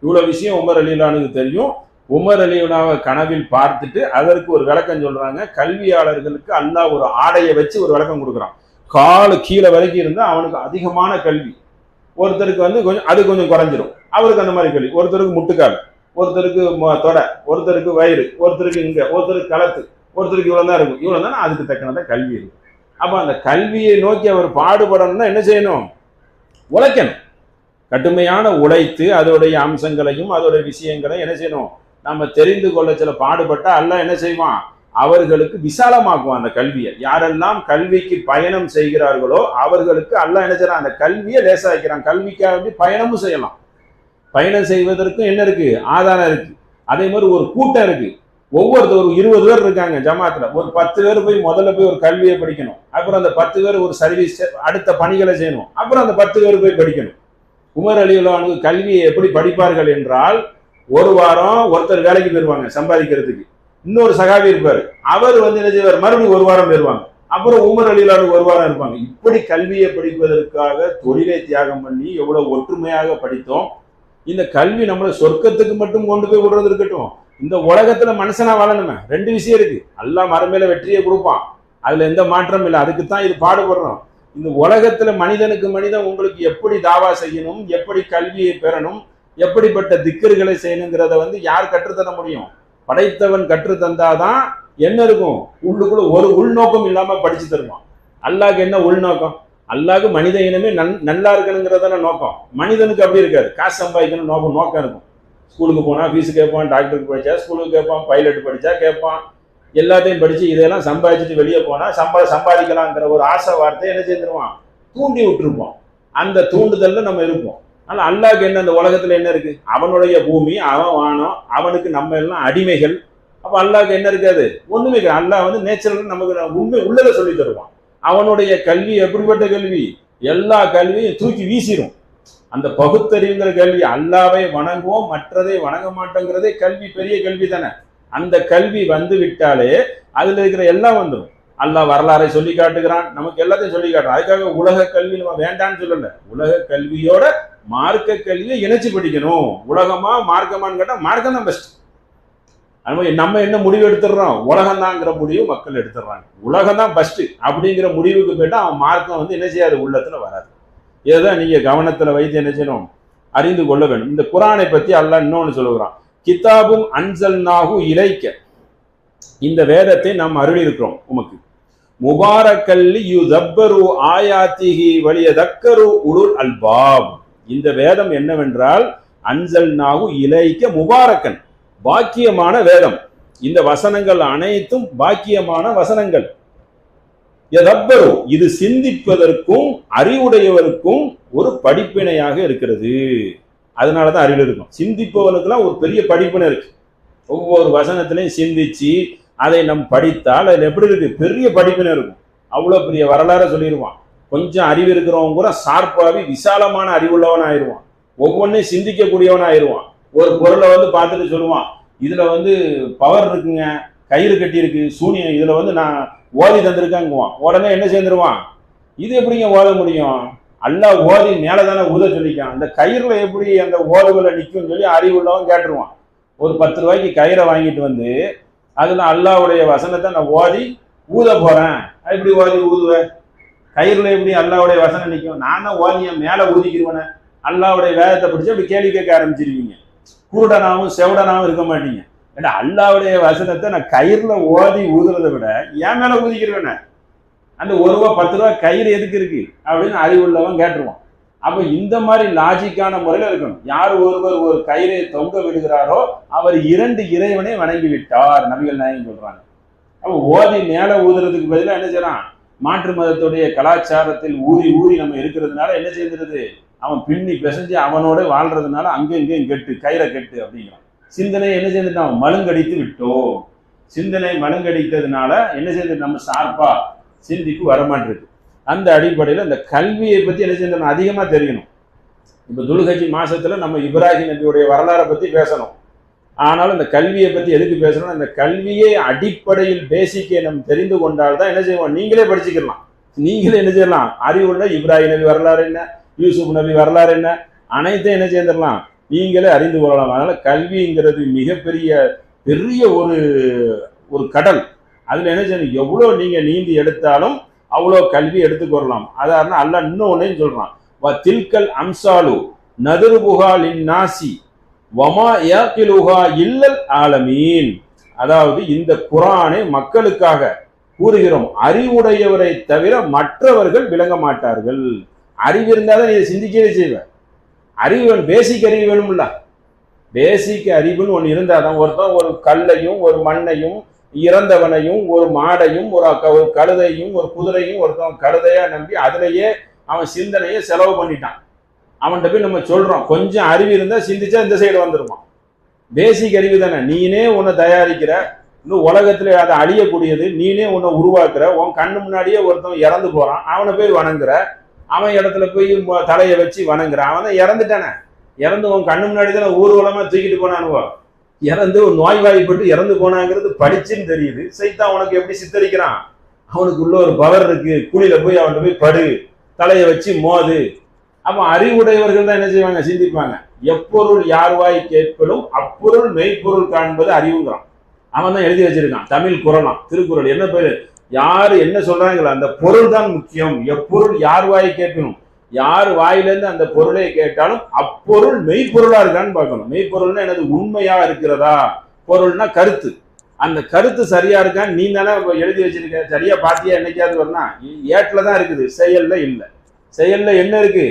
இவ்வளவு விஷயம் உமர் ரலியல்லாஹு அன்ஹுக்கு தெரியும். உமர் ரலியல்லாஹு கனவில் பார்த்துட்டு அதற்கு ஒரு விளக்கம் சொல்றாங்க. கல்வியாளர்களுக்கு அல்லாஹ் ஒரு ஆடையை வச்சு ஒரு விளக்கம் கொடுக்குறான். காலு கீழே வரைக்கும் இருந்தா அவனுக்கு அதிகமான கல்வி, ஒருத்தருக்கு கொஞ்சம் குறைஞ்சிரும், அவருக்கு அந்த மாதிரி கல்வி. ஒருத்தருக்கு முட்டுக்கால், ஒருத்தருக்கு தொடை, ஒருத்தருக்கு வயிறு, ஒருத்தருக்கு இங்க, ஒருத்தருக்கு களத்து, ஒருத்தருக்கு இவ்வளவுதான் இருக்கும். இவ்வளவுதான் அதுக்கு தக்கனதான் கல்வி இருக்கு. அப்ப அந்த கல்வியை நோக்கி அவர் பாடுபடணும்னா என்ன செய்யணும், உழைக்கணும். கடுமையான உழைத்து அதோடைய அம்சங்களையும் அதோடைய விஷயங்களையும் என்ன செய்யணும், நம்ம தெரிந்து கொள்ள சில பாடுபட்டா அல்லாஹ் என்ன செய்வான், அவர்களுக்கு விசாலமாக்குவான் அந்த கல்வியை. யாரெல்லாம் கல்விக்கு பயணம் செய்கிறார்களோ அவர்களுக்கு அல்லாஹ் என்ன செய்யறான், அந்த கல்வியை லேசாக்கிறான். கல்விக்காக பயணமும் செய்யலாம். பயணம் செய்வதற்கும் என்ன இருக்கு, ஆதாரம் இருக்கு. அதே மாதிரி ஒரு கூட்டம் இருக்கு. ஒவ்வொருத்தர் 20 பேர் இருக்காங்க ஜமாத்துல, ஒரு 10 பேர் போய் முதல்ல போய் ஒரு கல்வியை படிக்கணும். அப்புறம் அந்த 10 பேர் ஒரு சர்வீஸ் அடுத்த பணிகளை செய்யணும். அப்புறம் அந்த 10 பேர் போய் படிக்கணும். உமர் ரலியல்லாஹு அன்ஹு கல்வியை எப்படி படிப்பார்கள் என்றால், ஒரு வாரம் ஒருத்தர் வேலைக்கு போயிருவாங்க சம்பாதிக்கிறதுக்கு, இன்னொரு சகாபி இருப்பாரு, அவர் என்ன செய்வார், மறுபடியும் ஒரு வாரம் போயிருவாங்க, அப்புறம் உமர் ரலியல்லாஹு அன்ஹு ஒரு வாரம் இருப்பாங்க. இப்படி கல்வியை படிப்பதற்காக தொழிலை தியாகம் பண்ணி எவ்வளவு ஒற்றுமையாக படித்தோம். இந்த கல்வி நம்மளை சொர்க்கத்துக்கு மட்டும் கொண்டு போய் விடுறது இருக்கட்டும், இந்த உலகத்துல மனுஷனா வாழணுமே. 2 விஷயம் இருக்கு, அல்லாஹ் மறுமையில வெற்றியை கொடுப்பான், அதுல எந்த மாற்றம் இல்லை, அதுக்குத்தான் இது பாடுபடுறோம். இந்த உலகத்துல மனிதனுக்கு மனிதன் உங்களுக்கு எப்படி தாவா செய்யணும், எப்படி கல்வியை பெறணும், எப்படிப்பட்ட திக்கர்களை செய்யணுங்கிறத யார் கற்றுத்தர முடியும், படைத்தவன் கற்று தந்தாதான் என்ன இருக்கும், உள்ளுக்குள்ள ஒரு உள்நோக்கம் இல்லாம படிச்சு தருவான். அல்லாஹ்க்கு என்ன உள்நோக்கம், அல்லாஹ்க்கு மனித இனமே நல்லா இருக்கணுங்கிறதான நோக்கம். மனிதனுக்கு அப்படி இருக்காது, காசு சம்பாதிக்கணும் நோக்கம் இருக்கும். ஸ்கூலுக்கு போனா ஃபீஸ் கேட்பான், டாக்டருக்கு படிச்சா ஸ்கூலுக்கு கேட்பான், பைலட் படிச்சா கேட்பான், எல்லாத்தையும் படிச்சு இதெல்லாம் சம்பாதிச்சுட்டு வெளியே போனா சம்பாதிக்கலாங்கிற ஒரு ஆசை வார்த்தையை என்ன செய்திருவான், தூண்டி விட்டுருப்போம். அந்த தூண்டுதல்ல நம்ம இருப்போம். ஆனா அல்லாஹ்க்கு என்ன, அந்த உலகத்துல என்ன இருக்கு, அவனுடைய பூமி, அவன் வானம், அவனுக்கு நம்ம எல்லாம் அடிமைகள். அப்ப அல்லாஹ்க்கு என்ன இருக்காது, ஒண்ணுமே. அல்லாஹ் நேச்சுரல் நமக்கு உண்மை உள்ளதை சொல்லி தருவான். அவனுடைய கல்வி எப்படிப்பட்ட கல்வி, எல்லா கல்வியும் தூக்கி வீசிடும். அந்த பகுத்தறிவுங்கிற கல்வி, அல்லாவை வணங்குவோம் மற்றதை வணங்க மாட்டோங்கிறதே கல்வி, பெரிய கல்வி தானே. அந்த கல்வி விட்டாலே அதுல இருக்கிற எல்லாம் வந்துடும். அல்லாஹ் வரலாறை சொல்லி காட்டுகிறான், நமக்கு எல்லாத்தையும் சொல்லி காட்டுறான். அதுக்காக உலக கல்வி நம்ம வேண்டான்னு சொல்லல, உலக கல்வியோட மார்க்க கல்வியை இணைச்சு படிக்கணும். உலகமா மார்க்கமான்னு கேட்டா மார்க்கம் தான் பெஸ்ட். நம்ம என்ன முடிவு எடுத்துடுறோம், உலகம் தான்ங்கிற முடிவு மக்கள் எடுத்துடுறாங்க. உலகம் தான் பெஸ்ட் அப்படிங்கிற முடிவுக்கு போயிட்டா அவன் மார்க்கம் என்ன செய்யாது, உள்ளத்துல வராது. இதுதான் நீங்க கவனத்துல வைத்து என்ன செய்யணும், அறிந்து கொள்ள வேண்டும். இந்த குர்ஆனை பத்தி அல்லாஹ் இன்னொன்னு சொல்லுகிறான், கிதாபும் அன்சல்நாஹு இலைக்க, இந்த வேதத்தை நாம் அருளி இருக்கிறோம் உமக்கு, முபாரக்கல்லி யுதப்பரு ஆயாத்திஹி வலியதக்கரு உலுல் அல்பாப். இந்த வேதம் என்னவென்றால், அன்சல்நாஹு இலைக்க முபாரக்கன், பாக்கியமான வேதம். இந்த வசனங்கள் அனைத்தும் பாக்கியமான வசனங்கள். யதப்பரு, இது சிந்திப்பதற்கும் அறிவுடையவருக்கும் ஒரு படிப்பினையாக இருக்கிறது. அதனாலதான் அறிவு இருக்கும். சிந்திப்பவனுக்குலாம் ஒரு பெரிய படிப்பினை இருக்கு. ஒவ்வொரு வசனத்திலையும் சிந்திச்சு அதை நம் படித்தால் அதில் எப்படி இருக்கு, பெரிய படிப்பினை இருக்கும். அவ்வளவு பெரிய வரலாறு சொல்லிடுவான். கொஞ்சம் அறிவு இருக்கிறவங்க கூட ஷார்ப்பாகி விசாலமான அறிவுள்ளவன் ஆயிடுவான். ஒவ்வொன்றையும் சிந்திக்கக்கூடியவன் ஆயிடுவான். ஒரு பொருளை பார்த்துட்டு சொல்லுவான், இதுல பவர் இருக்குங்க, கயிறு கட்டி இருக்கு, சூனியம், இதுல நான் ஓதி தந்திருக்காங்குவான். உடனே என்ன சேர்ந்துருவான், இது எப்படிங்க ஓத முடியும், அல்லாஹ் ஓதி மேலதானே ஊத சொல்லிக்கான். அந்த கயிறுல எப்படி அந்த ஓதுகளை நிற்கும் சொல்லி அறிவுள்ளவன் கேட்டுருவான். ஒரு 10 ரூபாய்க்கு கயிறை வாங்கிட்டு வந்து அதுல அல்லாஹ்வுடைய வசனத்தை நான் ஓதி ஊத போறேன். எப்படி ஓதி ஊதுவேன்? கயிறுல எப்படி அல்லாஹ்வுடைய வசனம் நிற்கும்? நான் தான் ஓதிய மேல ஊதிக்கிருவேனே. அல்லாஹ்வுடைய வேதத்தை பிடிச்சி அப்படி கேள்வி கேட்க ஆரம்பிச்சிருவீங்க. குருடனாவும் செவடனாவும் இருக்க மாட்டீங்க. ஏன்னா அல்லாஹ்வுடைய வசனத்தை நான் கயிறுல ஓதி ஊதுறதை விட ஏன் மேல ஊதிக்கிருவேனே. அந்த 1 ரூபா 10 ரூபா கயிறு எதுக்கு இருக்கு அப்படின்னு அறிவுள்ளவன் கேட்டுருவான். அப்ப இந்த மாதிரி லாஜிக்கான முறையில இருக்கணும். யார் ஒருவர் ஒரு கயிறை தொங்க விடுகிறாரோ அவர் 2 இறைவனை வணங்கி விட்டார், நபிகள் நாயகம் சொல்றாங்க. அப்ப ஓதி மேல ஊதுறதுக்கு பதிலாக என்ன செய்யறான்? மாற்று மதத்துடைய கலாச்சாரத்தில் ஊறி ஊறி நம்ம இருக்கிறதுனால என்ன செய்கிறது? அவன் பின்னி பிசைஞ்சு அவனோட வாழ்றதுனால அங்கே இங்கேயும் கெட்டு கயிறை கெட்டு அப்படிங்கிறான். சிந்தனை என்ன செய்துட்டான்? மழுங்கடித்து விட்டோம். சிந்தனை மழுங்கடித்ததுனால என்ன செய்யுது? நம்ம சார்பா சிந்திக்கு வரமாட்டிருக்கு. அந்த அடிப்படையில் இந்த கல்வியை பத்தி என்ன செய்யணும்? அதிகமா தெரியணும். இப்ப துல்ஹஜ் மாசத்துல நம்ம இப்ராஹிம் நபியுடைய வரலாறை பத்தி பேசணும். ஆனாலும் இந்த கல்வியை பத்தி எதுக்கு பேசணும்? இந்த கல்வியை அடிப்படையில் பேசிக்கை நம்ம தெரிந்து கொண்டால்தான் என்ன செய்வோம்? நீங்களே படிச்சுக்கலாம். நீங்களே என்ன செய்யலாம்? அறிவுள்ள இப்ராஹிம் நபி வரலாறு என்ன, யூசுப் நபி வரலாறு என்ன, அனைத்தையும் என்ன செய்திடலாம், நீங்களே அறிந்து கொள்ளலாம். அதனால கல்விங்கிறது மிகப்பெரிய பெரிய ஒரு கடல். அதுல என்ன செய்யணும்? எவ்வளவு நீங்க நீந்தி எடுத்தாலும் அவ்வளோ கல்வி எடுத்துக்கொள்ளலாம். அதாவது அல்லாஹ் இன்னும் ஒன்னையும் சொல்றான், தில்கல் அம்சாலு நதுருபுகா லின்னாசி வமா யாக்கிலுஹா இல்லல் ஆலமீன். அதாவது இந்த குர்ஆனை மக்களுக்காக கூறுகிறோம், அறிவுடையவரை தவிர மற்றவர்கள் விளங்க மாட்டார்கள். அறிவு இருந்தாதான் நீ சிந்திக்கவே செய்வ. அறிவு பேசிக் அறிவு வேணும்ல. பேசிக் அறிவுன்னு ஒன்று இருந்தாதான் ஒருத்தன் ஒரு கல்லையும் ஒரு மண்ணையும் இறந்தவனையும் ஒரு மாடையும் ஒரு கழுதையும் ஒரு குதிரையும் ஒருத்தன் கழுதையா நம்பி அதுலயே அவன் சிந்தனையை செலவு பண்ணிட்டான். அவன்கிட்ட போய் நம்ம சொல்றோம், கொஞ்சம் அறிவு இருந்தா சிந்திச்சா இந்த சைடு வந்துருவான். பேசிக் அறிவு தானே. நீனே உன்னை தயாரிக்கிற, இன்னும் உலகத்துல அதை அழியக்கூடியது, நீனே உன்னை உருவாக்குற. உன் கண்ணு முன்னாடியே ஒருத்தன் இறந்து போறான், அவனை போய் வணங்குற. அவன் இடத்துல போய் தலையை வச்சு வணங்குற. அவன் தான் இறந்துட்டானே. இறந்து உன் கண்ணு முன்னாடி தானே ஊர்வலமா தூக்கிட்டு போனானுவோ. இறந்து ஒரு நோய்வாய்ப்பட்டு இறந்து போனாங்கிறது படிச்சுன்னு தெரியுது. சைத்தான் உனக்கு எப்படி சித்தரிக்கிறான்? அவனுக்கு உள்ள ஒரு பவர் இருக்கு, குழியில போய் அவன்கிட்ட போய் படு, தலையை வச்சு மோது. அப்ப அறிவுடையவர்கள் தான் என்ன செய்வாங்க? சிந்திப்பாங்க. எப்பொருள் யார்வாய் கேட்பதும் அப்பொருள் மெய்ப்பொருள் காண்பது அறிவுங்கிறான். அவன் தான் எழுதி வச்சிருக்கான். தமிழ் குறளாம், திருக்குறள். என்ன பேரு? யாரு என்ன சொல்றாங்களோ அந்த பொருள் தான் முக்கியம். எப்பொருள் யார்வாய் கேட்கணும், யார் வாயிலிருந்து அந்த பொருளை கேட்டாலும் அப்பொருள் மெய்ப்பொருளா இருக்கான்னு பார்க்கணும். மெய்ப்பொருள்னா என்னது? உண்மையா இருக்கிறதா? பொருள்னா கருத்து. அந்த கருத்து சரியா இருக்கான்னு நீ தானே எழுதி வச்சிருக்க. சரியா பாத்தியா? என்னைக்காவது வரனா? ஏட்டில தான் இருக்குது, செயல்ல இல்லை. செயல்ல என்ன இருக்கு?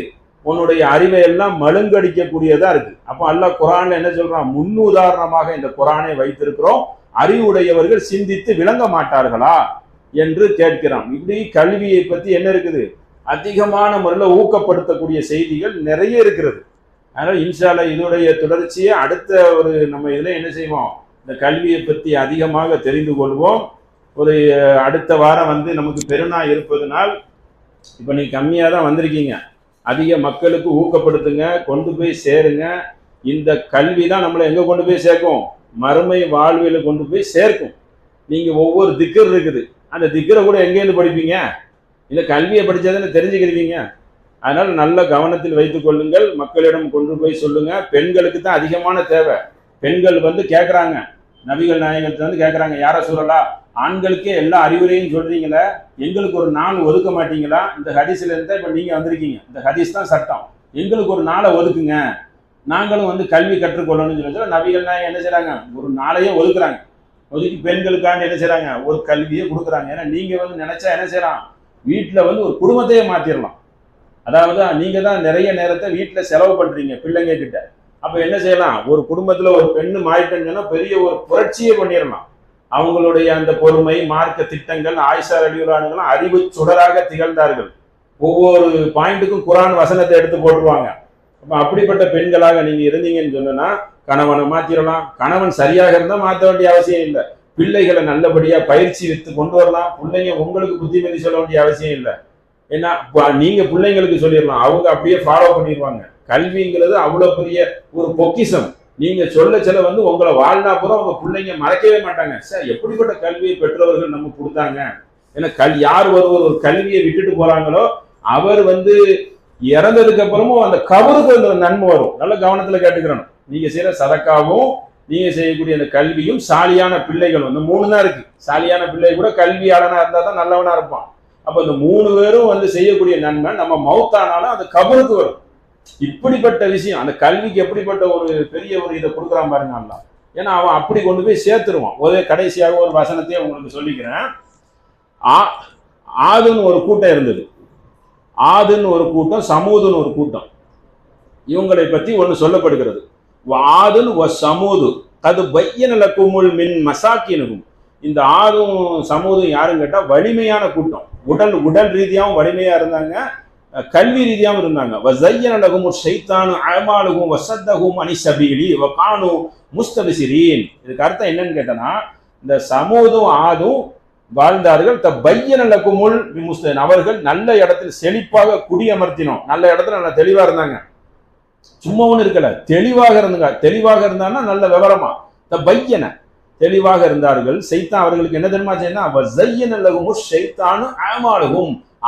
உன்னுடைய அறிவை எல்லாம் மழுங்கடிக்கக்கூடியதா இருக்கு. அப்ப அல்லாஹ் குர்ஆன்ல என்ன சொல்றான்? முன்னுதாரணமாக இந்த குர்ஆனை வைத்திருக்கிறோம், அறிவுடையவர்கள் சிந்தித்து விளங்க மாட்டார்களா என்று கேட்கிறான். இப்படி கல்வியை பத்தி என்ன இருக்குது? அதிகமான முறையில் ஊக்கப்படுத்தக்கூடிய செய்திகள் நிறைய இருக்கிறது. அதனால இன்ஷா அல்லாஹ் இதோடைய தொடர்ச்சியை அடுத்த நம்ம இதுல என்ன செய்வோம்? இந்த கல்வியை பத்தி அதிகமாக தெரிந்து கொள்வோம். அடுத்த வாரம் நமக்கு பெருநாள் இருப்பதனால் இப்ப நீங்க கம்மியா தான் வந்திருக்கீங்க. அதிக மக்களுக்கு ஊக்கப்படுத்துங்க, கொண்டு போய் சேருங்க. இந்த கல்வி தான் நம்மளை எங்க கொண்டு போய் சேர்க்கும்? மறுமை வாழ்வில கொண்டு போய் சேர்க்கும். நீங்க ஒவ்வொரு திக்கர் இருக்குது, அந்த திக்கரை கூட எங்கேருந்து படிப்பீங்க? இந்த கல்வியை படிச்சாதானே தெரிஞ்சுக்கிறீங்க. அதனால நல்ல கவனத்தில் வைத்துக் கொள்ளுங்கள். மக்களிடம் கொண்டு போய் சொல்லுங்க. பெண்களுக்கு தான் அதிகமான தேவை. பெண்கள் கேட்கறாங்க, நபிகள் நாயகத்தை கேட்கறாங்க, யார சொல்லலாம், ஆண்களுக்கே எல்லா அறிவுரையும் சொல்றீங்களே, எங்களுக்கு ஒரு நாள் ஒதுக்க மாட்டீங்களா? இந்த ஹதீஸ்ல இருந்தா இப்ப நீங்க வந்திருக்கீங்க, இந்த ஹதீஸ் தான் சட்டம், எங்களுக்கு ஒரு நாளை ஒதுக்குங்க, நாங்களும் கல்வி கற்றுக்கொள்ளணும்னு சொல்லி நபிகள் நாயகம் என்ன செய்றாங்க? ஒரு நாளையே ஒதுக்குறாங்க. ஒதுக்கி பெண்களுக்காண்டி என்ன செய்றாங்க? ஒரு கல்வியை கொடுக்குறாங்க. ஏன்னா நீங்க நினைச்சா என்ன செய்யலாம்? வீட்டுல ஒரு குடும்பத்தையே மாத்திரலாம். அதாவது நீங்க தான் நிறைய நேரத்தை வீட்டுல செலவு பண்றீங்க பிள்ளைங்க கிட்ட. அப்ப என்ன செய்யலாம்? ஒரு குடும்பத்துல ஒரு பெண்ணு மாறிட்டேன்னு சொன்னா பெரிய ஒரு புரட்சியை பண்ணிடலாம். அவங்களுடைய அந்த பொறுமை, மார்க்க திட்டங்கள், ஆயிஷா ரலியல்லாஹு அன்ஹா அறிவு சுடராக திகழ்ந்தார்கள். ஒவ்வொரு பாயிண்ட்டுக்கும் குர்ஆன் வசனத்தை எடுத்து போட்டுருவாங்க. அப்ப அப்படிப்பட்ட பெண்களாக நீங்க இருந்தீங்கன்னு சொன்னா கணவனை மாத்திரலாம். கணவன் சரியாக இருந்தா மாற்ற வேண்டிய அவசியம் இல்லை. பிள்ளைகளை நல்லபடியா பயிற்சி வித்து கொண்டு வரலாம். பிள்ளைங்க உங்களுக்கு புத்திமதி சொல்ல வேண்டிய அவசியம் இல்லை. ஏன்னா நீங்க பிள்ளைங்களுக்கு சொல்லிடலாம், அவங்க அப்படியே ஃபாலோ பண்ணிடுவாங்க. கல்விங்கிறது அவ்வளவு பெரிய ஒரு பொக்கிஷம். நீங்க சொல்ல உங்களை வாழ்நா புறம் உங்க பிள்ளைங்க மறக்கவே மாட்டாங்க. சார் எப்படிப்பட்ட கல்வியை பெற்றவர்கள் நம்ம கொடுத்தாங்க. ஏன்னா யார் ஒரு கல்வியை விட்டுட்டு போறாங்களோ அவர் இறந்ததுக்கு அப்புறமும் அந்த கபருக்கு அந்த நன்மை வரும். நல்ல கவனத்துல கேட்டுக்கிறோம். நீங்க செய்யற சதக்காவும் நீங்க செய்யக்கூடிய அந்த கல்வியும் சாலியான பிள்ளைகள் வந்து 3 தான் இருக்கு. சாலியான பிள்ளை கூட கல்வியாளனா இருந்தா தான் நல்லவனா இருப்பான். அப்ப இந்த 3 பேரும் வந்து செய்யக்கூடிய நன்மை நம்ம மௌத்தானாலும் அந்த கபருக்கு வரும். இப்படிப்பட்ட விஷயம் அந்த கல்விக்கு எப்படிப்பட்ட ஒரு பெரிய ஒரு இதை கொடுக்குறான் பாருங்க அல்லாஹ். ஏன்னா அவன் அப்படி கொண்டு போய் சேர்த்துருவான். ஒரே கடைசியாக ஒரு வசனத்தையே உங்களுக்கு சொல்லிக்கிறேன். ஆதுன்னு ஒரு கூட்டம் இருந்தது. ஆதுன்னு ஒரு கூட்டம், சமூதுன்னு ஒரு கூட்டம். இவங்களை பற்றி ஒன்று சொல்லப்படுகிறது. ஆதுன் வ சமூது அது பையன லக்குமுல் மின் மசாக்கினுகும். இந்த ஆதும் சமூதும் யாருன்னு கேட்டா வலிமையான கூட்டம். உடல் ரீதியாகவும் வலிமையா இருந்தாங்க, கல்வி ரீதியாகவும் இருந்தாங்க. வஸய்யன லகுமு ஷைத்தானு அஅமாலுஹும் வஸத்தஹும் அனி ஸபீலி வகானு முஸ்தபிஸிரீன். இதுக்கு அர்த்தம் என்னன்னு கேட்டனா, இந்த சமூதும் ஆதும் வாழ்ந்தார்கள். பையன லகுமுல் முஸ்தன், அவர்கள் நல்ல இடத்தில் செழிப்பாக குடியமர்த்தினோம். நல்ல இடத்துல நல்லா தெளிவா இருந்தாங்க. சும்மா ஒண்ணு இருக்கல, தெளிவாக இருந்தாங்க. தெளிவாக இருந்தான்னா நல்ல விவரமா பையன தெளிவாக இருந்தார்கள். சைத்தான் அவர்களுக்கு என்ன தெரியுமா செய்யணும்,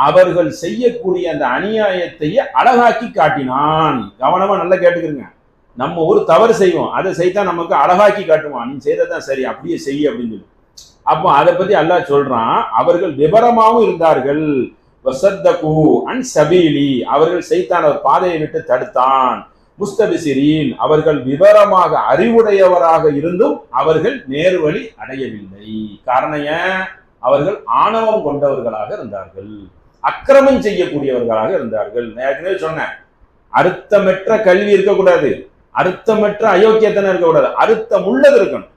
அவர்கள் செய்யக்கூடிய அந்த அநியாயத்தையே அழகாக்கி காட்டினான். கவனமா நல்லா கேட்டுக்கிறங்க. நம்ம ஒரு தவறு செய்வோம், அதை சைத்தான் நமக்கு அழகாக்கி காட்டுவான். நீ செய்ததான் சரி, அப்படியே செய்ய அப்படின்னு சொல்லி. அப்போ அதை பத்தி அல்லாஹ் சொல்றான், அவர்கள் விவரமாகவும் இருந்தார்கள். அவர்கள் சைத்தான் அவர் பாதையை விட்டு தடுத்தான். முஸ்தபிசிரீன், அவர்கள் விவரமாக அறிவுடையவராக இருந்தும் அவர்கள் நேர்வழி அடையவில்லை. காரணம் ஏன்? அவர்கள் ஆணவம் கொண்டவர்களாக இருந்தார்கள், அக்கிரமம் செய்யக்கூடியவர்களாக இருந்தார்கள். நான் ஏற்கனவே சொன்னேன், அர்த்தமற்ற கல்வி இருக்கக்கூடாது, அர்த்தமற்ற அயோக்கியத்தனம் இருக்கக்கூடாது, அர்த்தம் உள்ளது இருக்கணும்.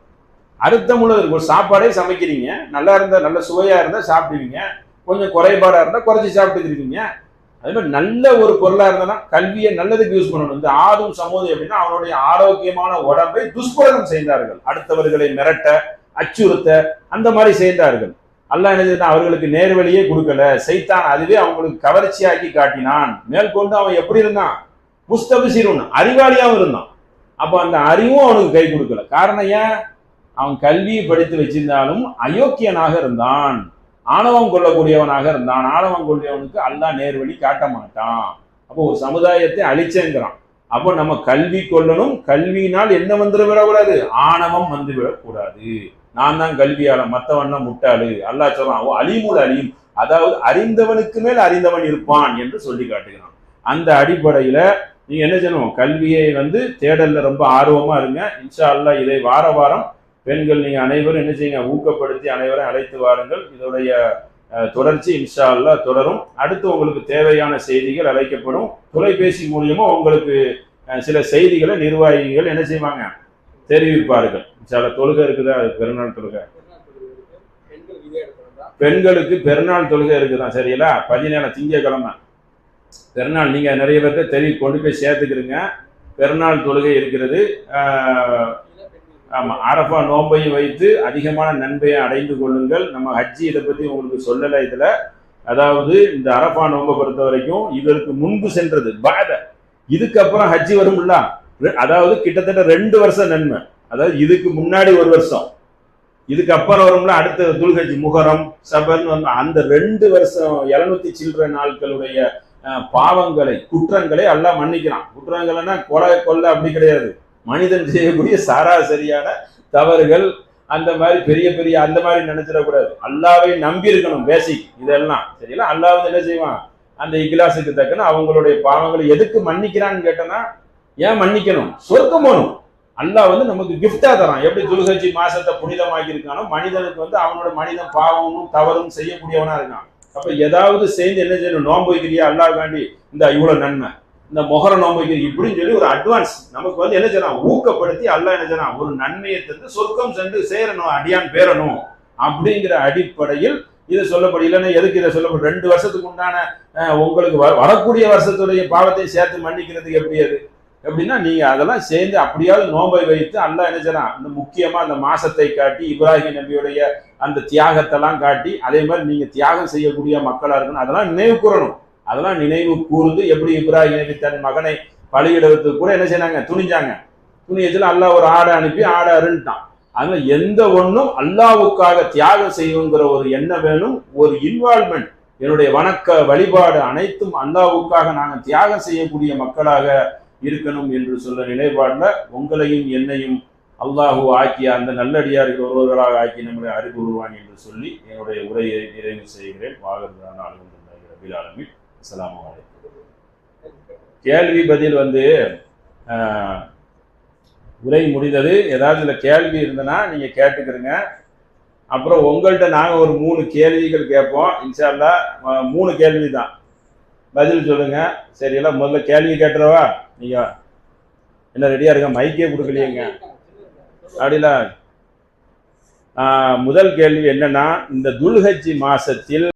அர்த்தம் உள்ளது இருக்கும். ஒரு சாப்பாடே சமைக்கிறீங்க, நல்லா இருந்தா, நல்ல சுவையா இருந்தா சாப்பிடுவீங்க, கொஞ்சம் குறைபாடா இருந்தா குறைச்சி சாப்பிட்டுக்கிறீங்க. அதே மாதிரி நல்ல ஒரு பொருளா இருந்தா கல்வியை நல்லதுக்கு யூஸ் பண்ணணும். இந்த ஆதும் சமூகம் எப்படின்னா, அவனுடைய ஆரோக்கியமான உடம்பை துஷ்பிரயோகம் செய்தார்கள். அடுத்தவர்களை மிரட்ட, அச்சுறுத்த, அந்த மாதிரி செய்தார்கள். அல்லாஹ் என்ன செய்தான், அவர்களுக்கு நேர்வழியே கொடுக்கல. சைத்தான் அதுவே அவங்களுக்கு கவர்ச்சியாக்கி காட்டினான். மேற்கொண்டு அவன் எப்படி இருந்தான், முஸ்தபிசிரூன், அறிவாளியாகவும் இருந்தான். அப்ப அந்த அறிவும் அவனுக்கு கை கொடுக்கல. காரணம் ஏன்? அவன் கல்வியை படித்து வச்சிருந்தாலும் அயோக்கியனாக இருந்தான், ஆணவம் கொள்ளக்கூடியவனாக இருந்தான். ஆணவம் கொள்ளையவனுக்கு அல்லாஹ் நேர்வழி காட்ட மாட்டான். அப்போ ஒரு சமுதாயத்தை அழிச்சேங்கிறான். அப்போ நம்ம கல்வி கொள்ளணும். கல்வியினால் என்ன வந்து விடக்கூடாது, ஆணவம் வந்து விடக்கூடாது. நான் தான் கல்வியாளன், மற்றவன் தான் முட்டாளு. அல்லாஹ் சொல்றான், அலிமுல் அலீம், அதாவது அறிந்தவனுக்கு மேல் அறிந்தவன் இருப்பான் என்று சொல்லி காட்டுகிறான். அந்த அடிப்படையில நீங்க என்ன செய்யணும், கல்வியை வந்து தேடல்ல ரொம்ப ஆர்வமா இருங்க. இன்ஷா அல்லாஹ் இதை வார வாரம் பெண்கள் நீங்க அனைவரும் என்ன செய்யுங்க, ஊக்கப்படுத்தி அனைவரும் அழைத்து வாருங்கள். இதோடைய தொடர்ச்சி இன்ஷா அல்லாஹ் தொடரும். அடுத்து உங்களுக்கு தேவையான செய்திகள் அழைக்கப்படும். தொலைபேசி மூலியமா உங்களுக்கு சில செய்திகளை நிர்வாகிகள் என்ன செய்வாங்க, தெரிவிப்பார்கள். இன்ஷா அல்லாஹ் தொழுகை இருக்குதா, பெருநாள் தொழுகை, பெண்களுக்கு பெருநாள் தொழுகை இருக்குதான், சரிங்களா? 17 திங்கட்கிழமை பெருநாள். நீங்க நிறைய பேருக்கு கொண்டு போய் சேர்த்துக்கிறீங்க. பெருநாள் தொழுகை இருக்கிறது. ஆமா, அரஃபா நோன்பையும் வைத்து அதிகமான நன்மையை அடைந்து கொள்ளுங்கள். நம்ம ஹஜ்ஜி இதை பத்தி உங்களுக்கு சொல்லலை இதுல. அதாவது இந்த அரஃபா நோன்பை பொறுத்த வரைக்கும் இதற்கு முன்பு சென்றது பாத, இதுக்கப்புறம் ஹஜ்ஜி வரும்ல, அதாவது கிட்டத்தட்ட 2 வருஷம் நன்மை. அதாவது இதுக்கு முன்னாடி 1 வருஷம், இதுக்கு அப்புறம் வரும்ல அடுத்த துல்ஹஜ், முஹரம், சபர், அந்த 2 வருஷம் 700 சில்லற நாட்களுடைய பாவங்களை, குற்றங்களை அல்லாஹ் மன்னிக்கிறான். குற்றங்கள்னா கொலை அப்படி கிடையாது, மனிதன் செய்யக்கூடிய சராசரியான தவறுகள், அந்த மாதிரி பெரிய பெரிய அந்த மாதிரி நினைச்சிடக்கூடாது. அல்லாவை நம்பி இருக்கணும், பேசிக் இதெல்லாம் சரிங்களா? அல்லாஹ் வந்து என்ன செய்வான், அந்த இக்லாசுக்கு தக்கன அவங்களுடைய பாவங்களை எதுக்கு மன்னிக்கிறான்னு கேட்டனா, ஏன் மன்னிக்கணும், சொர்க்கம் போகணும். அல்லாஹ் வந்து நமக்கு கிஃப்டா தரான். எப்படி துல்ஹஜ் மாசத்தை புனிதமாக்கி இருக்கானோ, மனிதனுக்கு வந்து அவனோட மனிதன் பாவமும் தவறும் செய்யக்கூடியவனா இருக்கான். அப்ப ஏதாவது சேர்ந்து என்ன செய்யணும், நோன்பு வைக்கிறியா அல்லாஹ் வேண்டி, இந்த இவ்வளவு நன்மை, இந்த மொஹர நோம்பு இப்படின்னு சொல்லி ஒரு அட்வான்ஸ் நமக்கு வந்து என்ன செய்யலாம், ஊக்கப்படுத்தி அல்லாஹ் என்ன செய்யலாம், ஒரு நன்மையை தந்து சொர்க்கம் சென்று சேரணும், அடியான் பேரணும் அப்படிங்கிற அடிப்படையில் இதை சொல்லப்படும். இல்லைன்னா எதுக்கு இதை சொல்லப்படும், 2 வருஷத்துக்கு உண்டான உங்களுக்கு வரக்கூடிய வருஷத்துடைய பாவத்தை சேர்த்து மன்னிக்கிறதுக்கு எப்படி அது எப்படின்னா, நீங்க அதெல்லாம் சேர்ந்து அப்படியாவது நோன்பை வைத்து அல்லாஹ் என்ன செய்யலாம், அந்த முக்கியமா அந்த மாசத்தை காட்டி, இப்ராஹிம் நபியுடைய அந்த தியாகத்தெல்லாம் காட்டி, அதே மாதிரி நீங்க தியாகம் செய்யக்கூடிய மக்களா இருக்கணும், அதெல்லாம் நினைவு கூறணும். அதெல்லாம் நினைவு கூர்ந்து, எப்படி இப்ராஹிம் நபி தன் மகனை பலியிடுறதுக்கு கூட என்ன செய்யறாங்க, துணிஞ்சாங்க. துணியத்துல அல்லாஹ் ஒரு ஆடை அனுப்பி ஆடை அருண்டான். அதனால எந்த ஒன்றும் அல்லாஹ்வுக்காக தியாகம் செய்யுங்கிற ஒரு எண்ணம் வேணும், ஒரு இன்வால்மெண்ட், என்னுடைய வணக்க வழிபாடு அனைத்தும் அல்லாஹ்வுக்காக நாங்கள் தியாகம் செய்யக்கூடிய மக்களாக இருக்கணும் என்று சொல்ல நிலைப்பாடுல உங்களையும் என்னையும் அல்லாஹு ஆக்கிய அந்த நல்லடியார்கள் ஒருவர்களாக ஆக்கி நம்மளை அறிவுறுவான் என்று சொல்லி என்னுடைய உரையை நிறைவு செய்கிறேன். வாகர்தான் ரபில் ஆலமீன். அஸ்ஸலாமு அலைக்கும். கேள்வி பதில் உரை முடிந்தது. ஏதாவது இதுல கேள்வி இருந்தனா நீங்க கேட்டுக்கிறங்க. அப்புறம் உங்கள்கிட்ட நாங்க ஒரு 3 கேள்விகள் கேட்போம். இன்ஷா அல்லாஹ் 3 கேள்வி தான், பதில் சொல்லுங்க. சரியெல்லாம் முதல்ல கேள்வி கேட்டுறவா? நீங்க என்ன ரெடியா இருக்க? மைக்கே கொடுக்கலையேங்க. அப்படில முதல் கேள்வி என்னன்னா, இந்த துல்ஹஜ் மாசத்தில்